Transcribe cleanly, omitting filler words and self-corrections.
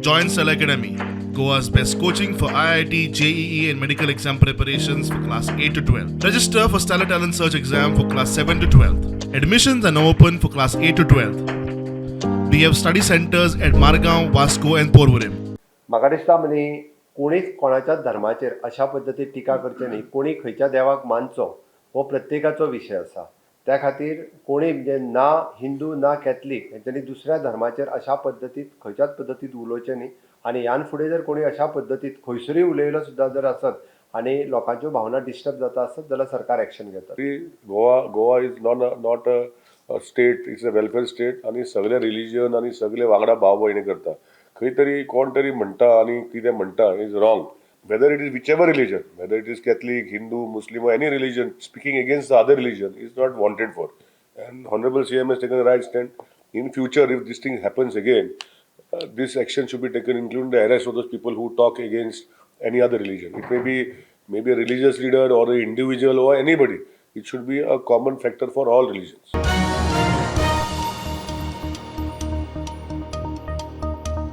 Join Cell Academy, Goa's best coaching for IIT, JEE, and medical exam preparations for class 8 to 12. Register for Stellar Talent Search exam for class 7 to 12. Admissions are now open for class 8 to 12. We have study centers at Margao, Vasco, and Porvorim. म्हाका दिसता म्हणी कोणीच कोणाच्याच धर्माचेर अशा पद्दतीन टिका करचे न्ही. कोणी खंयच्या देवाक मानचो हो प्रत्येकाचो विशय आसा. त्या खातीर कोणी म्हणजे ना हिंदू ना कॅथलीक हेंच्यांनी दुसऱ्या धर्माचेर अशा पद्दतीन खंयच्याच पद्दतीन उलोवचें न्ही. आनी ह्यान फुडें जर कोणी अशा पद्दतीन खंयसरूय उलयलो सुद्दां जर आसत आनी लोकांच्यो भावना डिस्टर्ब जाता आसत जाल्यार सरकार एक्शन घेता. Goa is not a state, it's a welfare state आनी सगळे रिलिजन आनी सगळे वांगडा भाव भयणी करता. खंय तरी कोण तरी म्हणटा आनी कितें म्हणटा is wrong. Whether it is whichever religion, whether it is Catholic, Hindu, Muslim or any religion, speaking against the other religion is not wanted for. And Honorable CM has taken the right stand. In future, if this thing happens again, this action should be taken, including the arrest of those people who talk against any other religion. It may be maybe a religious leader or an individual or anybody. It should be a common factor for all religions.